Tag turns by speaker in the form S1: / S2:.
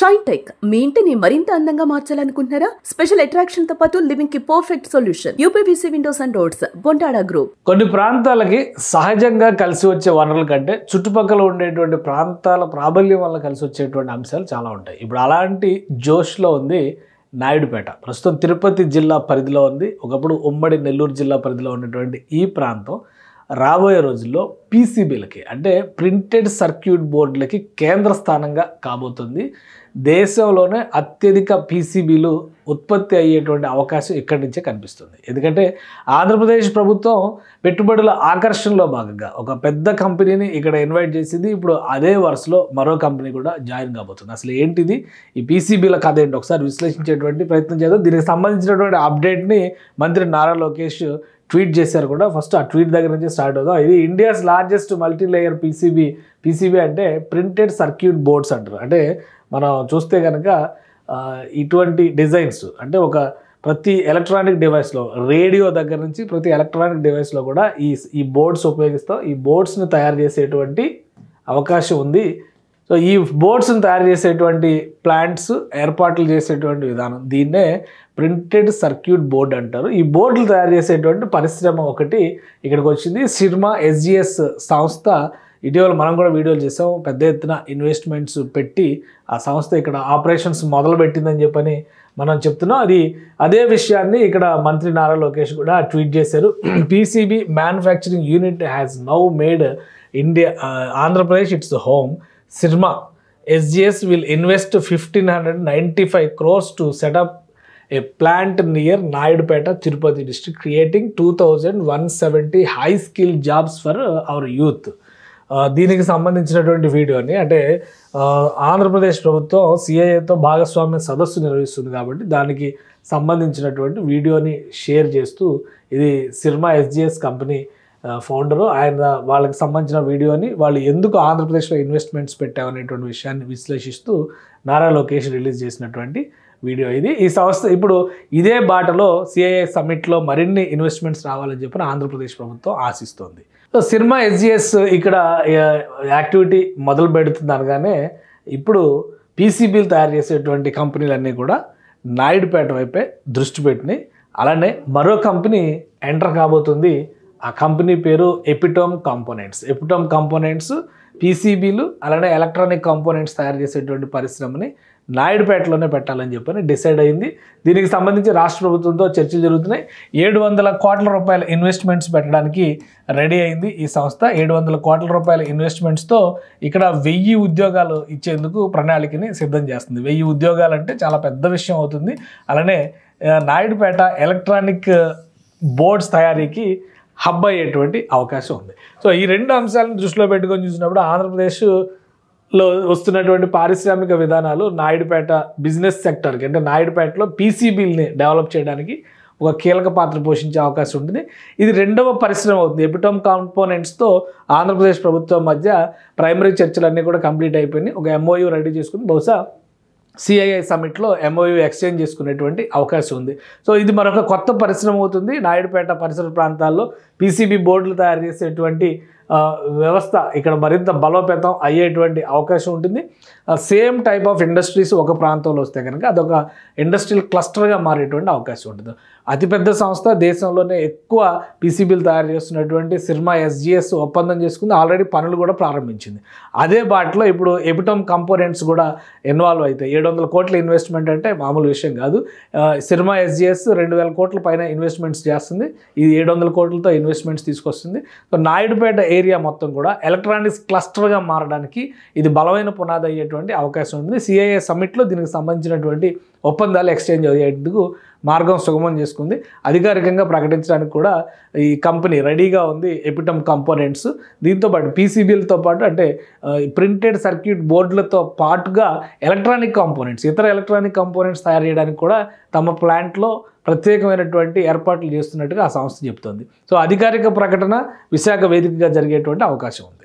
S1: షైటెక్ మీ ఇంటిని మరింత అందంగా మార్చాలనుకుంటున్నారా? స్పెషల్ అట్రాక్షన్ తో పాటు లివింగ్ కి perfect solution. UPVC windows and doors, Bontada group.
S2: కొన్ని ప్రాంతాలకి సహజంగా కలిసి వచ్చే వనరుల కంటే చుట్టుపక్కల ఉండేటువంటి ప్రాంతాల ప్రాబల్యం వల్ల కలిసి వచ్చేటువంటి అంశాలు చాలా ఉంటాయి. ఇప్పుడు అలాంటి జోష్లో ఉంది నాయుడుపేట. ప్రస్తుతం తిరుపతి జిల్లా పరిధిలో ఉంది. ఒకప్పుడు ఉమ్మడి నెల్లూరు జిల్లా పరిధిలో ఉన్నటువంటి ఈ ప్రాంతం రాబోయే రోజుల్లో పీసీబీలకి అంటే ప్రింటెడ్ సర్క్యూట్ బోర్డులకి కేంద్ర స్థానంగా కాబోతుంది. దేశంలోనే అత్యధిక పీసీబీలు ఉత్పత్తి అయ్యేటువంటి అవకాశం ఇక్కడి నుంచే కనిపిస్తుంది. ఎందుకంటే ఆంధ్రప్రదేశ్ ప్రభుత్వం పెట్టుబడుల ఆకర్షణలో భాగంగా ఒక పెద్ద కంపెనీని ఇక్కడ ఇన్వైట్ చేసింది. ఇప్పుడు అదే వరుసలో మరో కంపెనీ కూడా జాయిన్ కాబోతుంది. అసలు ఏంటిది ఈ పీసీబీల కథ ఏంటి ఒకసారి విశ్లేషించేటువంటి ప్రయత్నం చేద్దాం. దీనికి సంబంధించినటువంటి అప్డేట్ని మంత్రి నారా లోకేష్ ట్వీట్ చేశారు కూడా. ఫస్ట్ ఆ ట్వీట్ దగ్గర నుంచి స్టార్ట్ అవుదాం. ఇది ఇండియాస్ లార్జెస్ట్ మల్టీలేయర్ పీసీబీ అంటే ప్రింటెడ్ సర్క్యూట్ బోర్డ్స్ అంటారు. అంటే మనం చూస్తే కనుక ఇటువంటి డిజైన్స్ అంటే ప్రతి ఎలక్ట్రానిక్ డివైస్లో రేడియో దగ్గర నుంచి ప్రతి ఎలక్ట్రానిక్ డివైస్లో కూడా ఈ బోర్డ్స్ ఉపయోగిస్తాం. ఈ బోర్డ్స్ని తయారు చేసేటువంటి అవకాశం ఉంది. సో ఈ బోర్డ్స్ని తయారు చేసేటువంటి ప్లాంట్స్ ఏర్పాట్లు చేసేటువంటి విధానం దీన్నే ప్రింటెడ్ సర్క్యూట్ బోర్డ్ అంటారు. ఈ బోర్డులు తయారు చేసేటువంటి పరిశ్రమ ఒకటి ఇక్కడికి వచ్చింది. సిర్మా ఎస్జిఎస్ సంస్థ ఇటీవల మనం కూడా వీడియోలు చేసాం. పెద్ద ఎత్తున ఇన్వెస్ట్మెంట్స్ పెట్టి ఆ సంస్థ ఇక్కడ ఆపరేషన్స్ మొదలు పెట్టిందని చెప్పని మనం చెప్తున్నాం. అదే విషయాన్ని ఇక్కడ మంత్రి నారా లోకేష్ కూడా ట్వీట్ చేశారు. PCB manufacturing unit has now made India Andhra Pradesh it's home. Sirma SGS will invest 1,595 crores to set up a plant near Nayudupeta, Tirupati district, creating 2,170 high-skilled jobs for our youth. దీనికి సంబంధించినటువంటి వీడియోని అంటే ఆంధ్రప్రదేశ్ ప్రభుత్వం సిఐఏతో భాగస్వామ్య సదస్సు నిర్వహిస్తుంది కాబట్టి దానికి సంబంధించినటువంటి వీడియోని షేర్ చేస్తూ ఇది సిర్మా ఎస్జిఎస్ కంపెనీ ఫౌండరు ఆయన వాళ్ళకి సంబంధించిన వీడియోని వాళ్ళు ఎందుకు ఆంధ్రప్రదేశ్లో ఇన్వెస్ట్మెంట్స్ పెట్టామనేటువంటి విషయాన్ని విశ్లేషిస్తూ నారా లోకేష్ రిలీజ్ చేసినటువంటి వీడియో ఇది. ఈ సంస్థ ఇప్పుడు ఇదే బాటలో సిఐఐ సమ్మిట్లో మరిన్ని ఇన్వెస్ట్మెంట్స్ రావాలని చెప్పి ఆంధ్రప్రదేశ్ ప్రభుత్వం ఆశిస్తోంది. సో సిర్మా ఎస్జిఎస్ ఇక్కడ యాక్టివిటీ మొదలు పెడుతుంది అనగానే ఇప్పుడు పీసీబీలు తయారు చేసేటువంటి కంపెనీలన్నీ కూడా నాయుడుపేట వైపే దృష్టి పెట్టినాయి. అలానే మరో కంపెనీ ఎంటర్ కాబోతుంది. ఆ కంపెనీ పేరు ఎపిటోమ్ కాంపోనెంట్స్ పీసీబీలు అలానే ఎలక్ట్రానిక్ కాంపోనెంట్స్ తయారు చేసేటువంటి పరిశ్రమని నాయుడుపేటలోనే పెట్టాలని చెప్పని డిసైడ్ అయింది. దీనికి సంబంధించి రాష్ట్ర ప్రభుత్వంతో చర్చలు జరుగుతున్నాయి. 700 కోట్ల రూపాయల ఇన్వెస్ట్మెంట్స్ పెట్టడానికి రెడీ అయింది ఈ సంస్థ. 700 కోట్ల రూపాయల ఇన్వెస్ట్మెంట్స్తో ఇక్కడ 1000 ఉద్యోగాలు ఇచ్చేందుకు ప్రణాళికని సిద్ధం చేస్తుంది. 1000 ఉద్యోగాలు అంటే చాలా పెద్ద విషయం అవుతుంది. అలానే నాయుడుపేట ఎలక్ట్రానిక్ బోర్డ్స్ తయారీకి హబ్ అయ్యేటువంటి అవకాశం ఉంది. సో ఈ రెండు అంశాలను దృష్టిలో పెట్టుకొని చూసినప్పుడు ఆంధ్రప్రదేశ్లో వస్తున్నటువంటి పారిశ్రామిక విధానాలు నాయుడుపేట బిజినెస్ సెక్టర్కి అంటే నాయుడుపేటలో పీసీబీల్ని డెవలప్ చేయడానికి ఒక కీలక పాత్ర పోషించే అవకాశం ఉంటుంది. ఇది రెండవ పరిశ్రమ అవుతుంది. ఎపిటోమ్ కాంపోనెంట్స్తో ఆంధ్రప్రదేశ్ ప్రభుత్వం మధ్య ప్రైమరీ చర్చలన్నీ కూడా కంప్లీట్ అయిపోయినాయి. ఒక ఎంఓయూ రెడీ చేసుకుని బహుశా సిఐఐ సమ్మిట్లో ఎంఓయూ ఎక్స్చేంజ్ చేసుకునేటువంటి అవకాశం ఉంది. సో ఇది మరొక కొత్త పరిశ్రమ అవుతుంది. నాయుడుపేట పరిసర ప్రాంతాల్లో పీసీబీ బోర్డులు తయారు చేసేటువంటి వ్యవస్థ ఇక్కడ మరింత బలోపేతం అయ్యేటువంటి అవకాశం ఉంటుంది. సేమ్ టైప్ ఆఫ్ ఇండస్ట్రీస్ ఒక ప్రాంతంలో వస్తే కనుక అదొక ఇండస్ట్రియల్ క్లస్టర్గా మారేటువంటి అవకాశం ఉంటుంది. అతిపెద్ద సంస్థ దేశంలోనే ఎక్కువ పీసీబీలు తయారు చేస్తున్నటువంటి సిర్మా ఎస్జిఎస్ ఒప్పందం చేసుకుంది. ఆల్రెడీ పనులు కూడా ప్రారంభించింది. అదే బాటలో ఇప్పుడు ఎపిటోమ్ కాంపోనెంట్స్ కూడా ఇన్వాల్వ్ అవుతాయి. 700 కోట్ల ఇన్వెస్ట్మెంట్ అంటే మామూలు విషయం కాదు. సిర్మా ఎస్జిఎస్ 2000 కోట్ల పైన ఇన్వెస్ట్మెంట్స్ చేస్తుంది. ఇది 700 కోట్లతో ఇన్వెస్ట్మెంట్స్ తీసుకొస్తుంది. సో నాయుడుపేట ఏరియా మొత్తం కూడా ఎలక్ట్రానిక్స్ క్లస్టర్గా మారడానికి ఇది బలమైన పునాది అయ్యేటువంటి అవకాశం ఉంటుంది. సిఐఐ సమ్మిట్లో దీనికి సంబంధించినటువంటి ఒప్పందాలు ఎక్స్చేంజ్ అయ్యేందుకు మార్గం సుగమం చేసుకుంది. అధికారికంగా ప్రకటించడానికి కూడా ఈ కంపెనీ రెడీగా ఉంది ఎపిటోమ్ కాంపోనెంట్స్. దీంతో పాటు పీసీబీలతో పాటు అంటే ప్రింటెడ్ సర్క్యూట్ బోర్డులతో పాటుగా ఇతర ఎలక్ట్రానిక్ కాంపోనెంట్స్ తయారు చేయడానికి కూడా తమ ప్లాంట్లో ప్రత్యేకమైనటువంటి ఏర్పాట్లు చేస్తున్నట్టుగా ఆ సంస్థ చెబుతోంది. సో అధికారిక ప్రకటన విశాఖ వేదికగా జరిగేటువంటి అవకాశం ఉంది.